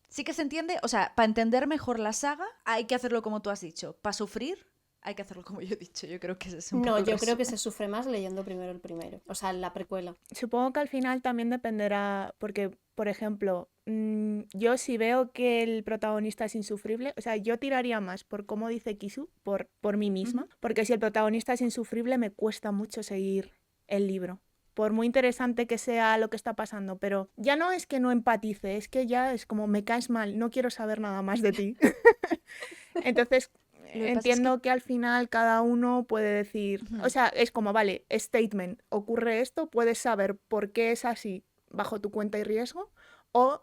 Sí que se entiende, o sea, para entender mejor la saga hay que hacerlo como tú has dicho. Para sufrir hay que hacerlo como yo he dicho. Yo creo que ese es un No, poco el yo creo que resumen. se sufre más leyendo primero el primero, o sea, la precuela. Supongo que al final también dependerá, porque, por ejemplo, yo si veo que el protagonista es insufrible, o sea, yo tiraría más por cómo dice Kisu, por mí misma, Ujú. porque si el protagonista es insufrible me cuesta mucho seguir el libro. Por muy interesante que sea lo que está pasando, pero ya no es que no empatice, es que ya es como me caes mal, no quiero saber nada más de ti. Entonces, Lo que pasa es entiendo que al final cada uno puede decir, o Ujú. sea, es como, vale, statement, ocurre esto, puedes saber por qué es así bajo tu cuenta y riesgo, o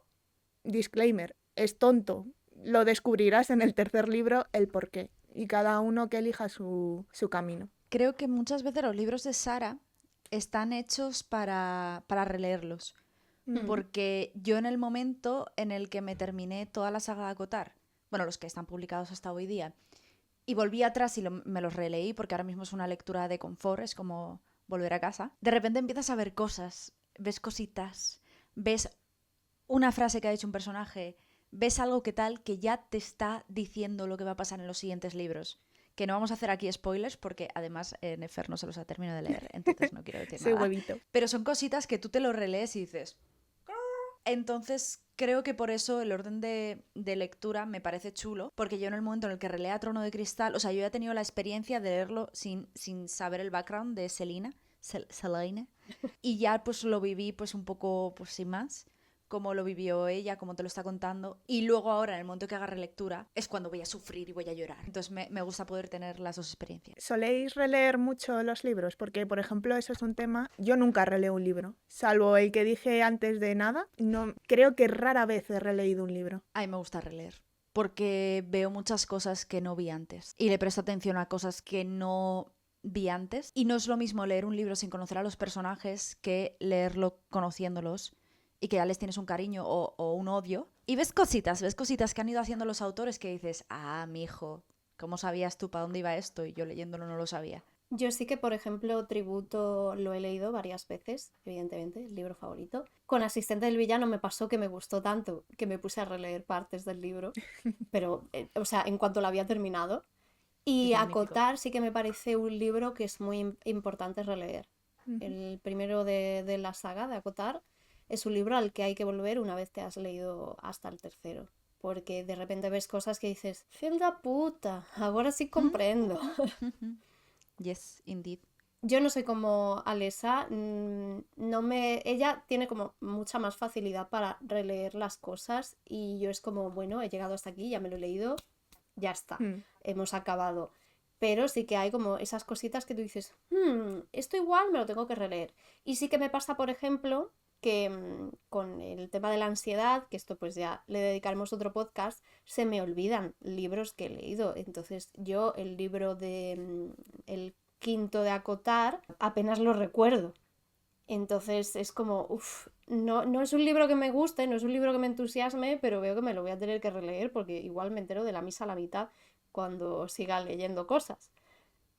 disclaimer, es tonto, lo descubrirás en el tercer libro el por qué, y cada uno que elija su camino. Creo que muchas veces los libros de Sara están hechos para releerlos. Mm. Porque yo en el momento en el que me terminé toda la saga de Acotar, bueno, los que están publicados hasta hoy día, y volví atrás y me los releí porque ahora mismo es una lectura de confort, es como volver a casa, de repente empiezas a ver cosas, ves cositas, ves una frase que ha dicho un personaje, ves algo que tal que ya te está diciendo lo que va a pasar en los siguientes libros. Que no vamos a hacer aquí spoilers porque además Nefer no se los ha terminado de leer, entonces no quiero decir Ese nada. huevito. Pero son cositas que tú te lo relees y dices... Entonces creo que por eso el orden de lectura me parece chulo, porque yo en el momento en el que relea Trono de Cristal, o sea, yo ya he tenido la experiencia de leerlo sin saber el background de Selena, y ya pues lo viví pues un poco pues sin más, como lo vivió ella, como te lo está contando, y luego ahora en el momento que haga relectura es cuando voy a sufrir y voy a llorar. Entonces me gusta poder tener las dos experiencias. ¿Soléis releer mucho los libros? Porque, por ejemplo, eso es un tema... Yo nunca releo un libro, salvo el que dije antes de nada. No, creo que rara vez he releído un libro. A mí me gusta releer, porque veo muchas cosas que no vi antes, y le presto atención a cosas que no vi antes, y no es lo mismo leer un libro sin conocer a los personajes que leerlo conociéndolos y que ya les tienes un cariño o un odio. Y ves cositas que han ido haciendo los autores que dices, ah, mijo, ¿cómo sabías tú para dónde iba esto? Y yo leyéndolo no lo sabía. Yo sí que, por ejemplo, Tributo lo he leído varias veces, evidentemente, el libro favorito. Con Asistente del Villano me pasó que me gustó tanto que me puse a releer partes del libro, pero, o sea, en cuanto lo había terminado. Y Es magnífico. Acotar sí que me parece un libro que es muy importante releer. El primero de la saga de Acotar es un libro al que hay que volver una vez te has leído hasta el tercero. Porque de repente ves cosas que dices, ¡fil de puta! Ahora sí comprendo. Yes, indeed. Yo no soy como Alesa, ella tiene como mucha más facilidad para releer las cosas y yo es como, bueno, he llegado hasta aquí, ya me lo he leído, ya está, hemos acabado. Pero sí que hay como esas cositas que tú dices, esto igual me lo tengo que releer. Y sí que me pasa, por ejemplo, que con el tema de la ansiedad, que esto pues ya le dedicaremos otro podcast, se me olvidan libros que he leído. Entonces yo el libro de el quinto de Acotar apenas lo recuerdo. Entonces es como, no es un libro que me guste, no es un libro que me entusiasme, pero veo que me lo voy a tener que releer porque igual me entero de la misa a la mitad cuando siga leyendo cosas.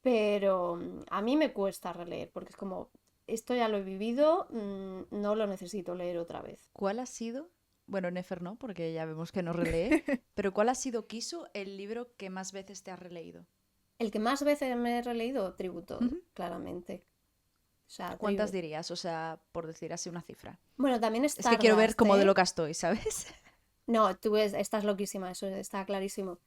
Pero a mí me cuesta releer porque es como, esto ya lo he vivido, no lo necesito leer otra vez. ¿Cuál ha sido? Bueno, Nefer no, porque ya vemos que no relee. Pero ¿cuál ha sido, Kisu, el libro que más veces te has releído? El que más veces me he releído, Tributo, Ujú. claramente. O sea, ¿Cuántas dirías? O sea, por decir así una cifra. Bueno, también Es que quiero ver Stardust, cómo de ¿eh? loca estoy, ¿sabes? No, tú estás loquísima, eso está clarísimo.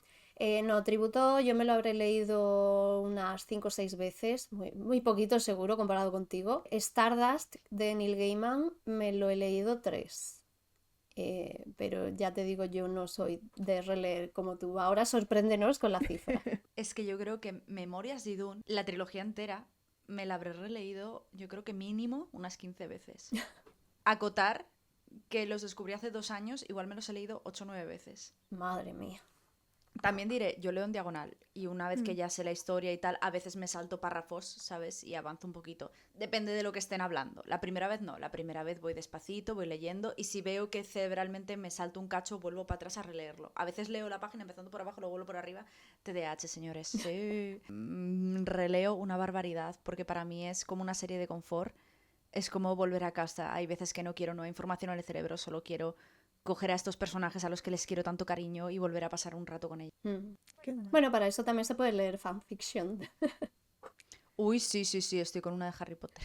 No, Tributo yo me lo habré leído unas 5 o 6 veces, muy poquito seguro comparado contigo. Stardust de Neil Gaiman me lo he leído 3. Pero ya te digo, yo no soy de releer como tú. Ahora sorpréndenos con la cifra. Es que yo creo que Memorias de Dune, la trilogía entera, me la habré releído, yo creo que mínimo unas 15 veces. Acotar que los descubrí hace 2 años, igual me los he leído 8 o 9 veces. Madre mía. También diré, yo leo en diagonal y una vez que Mm. ya sé la historia y tal, a veces me salto párrafos, ¿sabes? Y avanzo un poquito. Depende de lo que estén hablando. La primera vez no, la primera vez voy despacito, voy leyendo y si veo que cerebralmente me salto un cacho, vuelvo para atrás a releerlo. A veces leo la página empezando por abajo, luego vuelvo por arriba. TDAH, señores. Sí. Releo una barbaridad porque para mí es como una serie de confort. Es como volver a casa. Hay veces que no quiero nueva información en el cerebro, solo quiero coger a estos personajes a los que les quiero tanto cariño y volver a pasar un rato con ellos. Qué guay. Bueno, para eso también se puede leer fanfiction. Uy, sí, estoy con una de Harry Potter.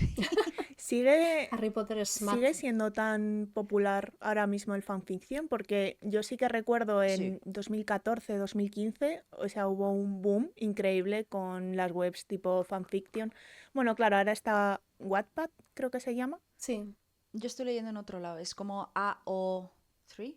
Sigue, Harry Potter es smart. sigue siendo tan popular ahora mismo el fanfiction, porque yo sí que recuerdo en Sí. 2014, 2015, o sea, hubo un boom increíble con las webs tipo fanfiction. Bueno, claro, ahora está Wattpad, creo que se llama. Sí. Yo estoy leyendo en otro lado, es como AO3,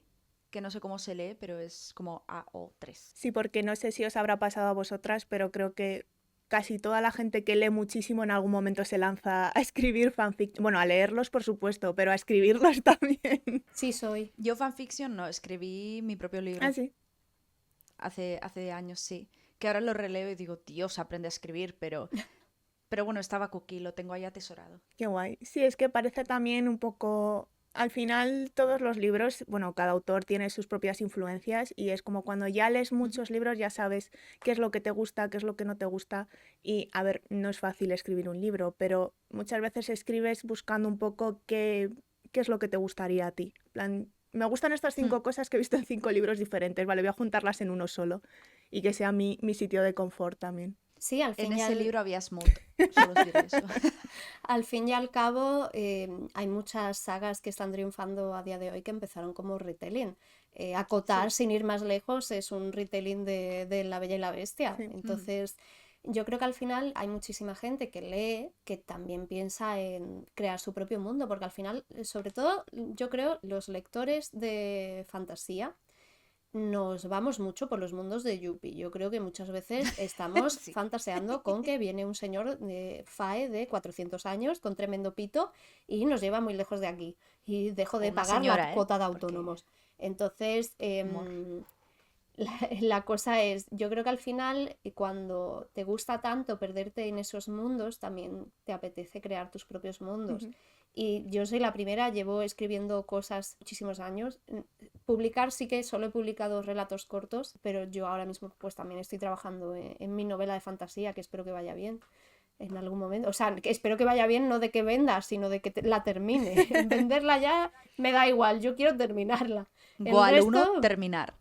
que no sé cómo se lee, pero es como AO3. Sí, porque no sé si os habrá pasado a vosotras, pero creo que casi toda la gente que lee muchísimo en algún momento se lanza a escribir fanfiction. Bueno, a leerlos, por supuesto, pero a escribirlos también. Sí soy. Yo fanfiction no, escribí mi propio libro Ah, sí. hace años, sí. Que ahora lo releo y digo, Dios, aprende a escribir, pero bueno, estaba cookie, lo tengo ahí atesorado. Qué guay. Sí, es que parece también un poco... Al final todos los libros, bueno, cada autor tiene sus propias influencias y es como cuando ya lees muchos libros ya sabes qué es lo que te gusta, qué es lo que no te gusta y a ver, no es fácil escribir un libro, pero muchas veces escribes buscando un poco qué es lo que te gustaría a ti. En plan, me gustan estas 5 cosas que he visto en 5 libros diferentes, vale, voy a juntarlas en uno solo y que sea mi sitio de confort también. Sí, al En fin, ese libro había smut, solo os diré eso. al fin y al cabo hay muchas sagas que están triunfando a día de hoy que empezaron como retelling. Acotar, Sí. sin ir más lejos, es un retelling de La Bella y la Bestia. Sí. Entonces, yo creo que al final hay muchísima gente que lee que también piensa en crear su propio mundo, porque al final, sobre todo, yo creo, los lectores de fantasía nos vamos mucho por los mundos de Yuppie. Yo creo que muchas veces estamos Sí. fantaseando con que viene un señor de Fae de 400 años con tremendo pito y nos lleva muy lejos de aquí. Y dejo O de una pagar señora, la ¿eh? cuota de Porque, autónomos. Entonces, amor. la cosa es, yo creo que al final, cuando te gusta tanto perderte en esos mundos, también te apetece crear tus propios mundos. Ujú. Y yo soy la primera, llevo escribiendo cosas muchísimos años. Publicar sí que solo he publicado relatos cortos, pero yo ahora mismo pues también estoy trabajando en mi novela de fantasía, que espero que vaya bien en algún momento. O sea, que espero que vaya bien no de que venda, sino de que la termine. Venderla ya me da igual, yo quiero terminarla. El Goal 1, resto, terminar.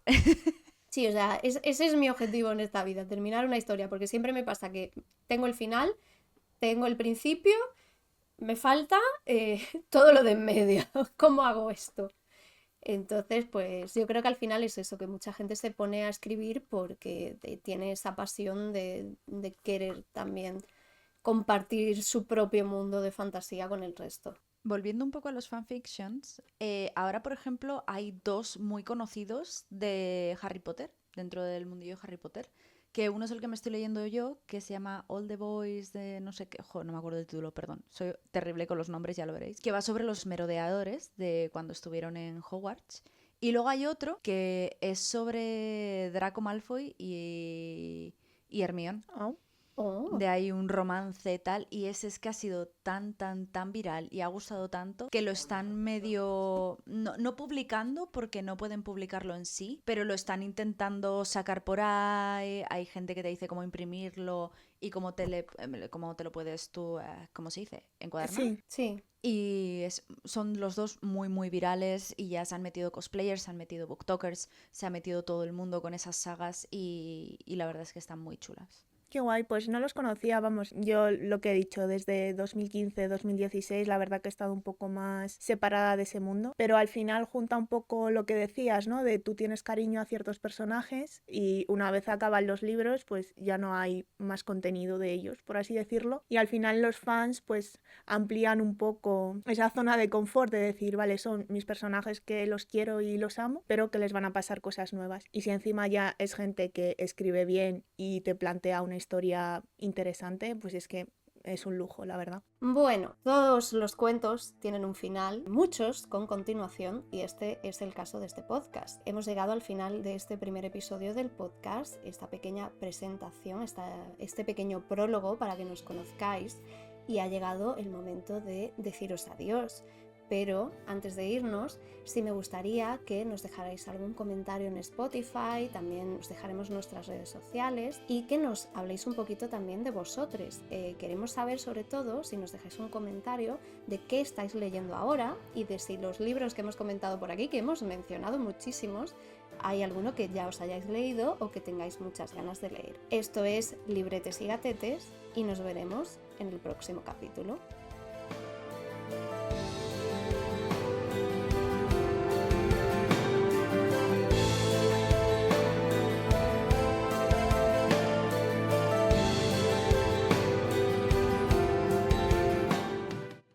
sí, o sea, ese es mi objetivo en esta vida, terminar una historia, porque siempre me pasa que tengo el final, tengo el principio, me falta todo lo de en medio. ¿Cómo hago esto? Entonces, pues yo creo que al final es eso, que mucha gente se pone a escribir porque tiene esa pasión de querer también compartir su propio mundo de fantasía con el resto. Volviendo un poco a los fanfictions, ahora, por ejemplo, hay 2 muy conocidos de Harry Potter, dentro del mundillo de Harry Potter, que uno es el que me estoy leyendo yo, que se llama All the Boys de no sé qué, no me acuerdo del título, perdón, soy terrible con los nombres, ya lo veréis, que va sobre los merodeadores de cuando estuvieron en Hogwarts. Y luego hay otro que es sobre Draco Malfoy y Hermione. Oh. Oh, de ahí un romance tal, y ese es que ha sido tan viral y ha gustado tanto que lo están medio no publicando porque no pueden publicarlo en sí, pero lo están intentando sacar por ahí. Hay gente que te dice cómo imprimirlo y cómo te lo puedes tú, ¿cómo se dice? Encuadernar. Sí, sí. Y son los dos muy virales y ya se han metido cosplayers, se han metido booktokers, se ha metido todo el mundo con esas sagas y la verdad es que están muy chulas. qué guay, pues no los conocía, vamos, yo lo que he dicho, desde 2015, 2016, la verdad que he estado un poco más separada de ese mundo, pero al final junta un poco lo que decías, ¿no? De tú tienes cariño a ciertos personajes y una vez acaban los libros, pues ya no hay más contenido de ellos, por así decirlo, y al final los fans pues amplían un poco esa zona de confort de decir, vale, son mis personajes que los quiero y los amo, pero que les van a pasar cosas nuevas. Y si encima ya es gente que escribe bien y te plantea una historia interesante, pues es que es un lujo, la verdad. Bueno, todos los cuentos tienen un final, muchos con continuación, y este es el caso de este podcast. Hemos llegado al final de este primer episodio del podcast, esta pequeña presentación, este pequeño prólogo para que nos conozcáis, y ha llegado el momento de deciros adiós. Pero antes de irnos, sí me gustaría que nos dejarais algún comentario en Spotify, también os dejaremos nuestras redes sociales y que nos habléis un poquito también de vosotros. Queremos saber sobre todo, si nos dejáis un comentario, de qué estáis leyendo ahora y de si los libros que hemos comentado por aquí, que hemos mencionado muchísimos, hay alguno que ya os hayáis leído o que tengáis muchas ganas de leer. Esto es Libretes y Gatetes y nos veremos en el próximo capítulo.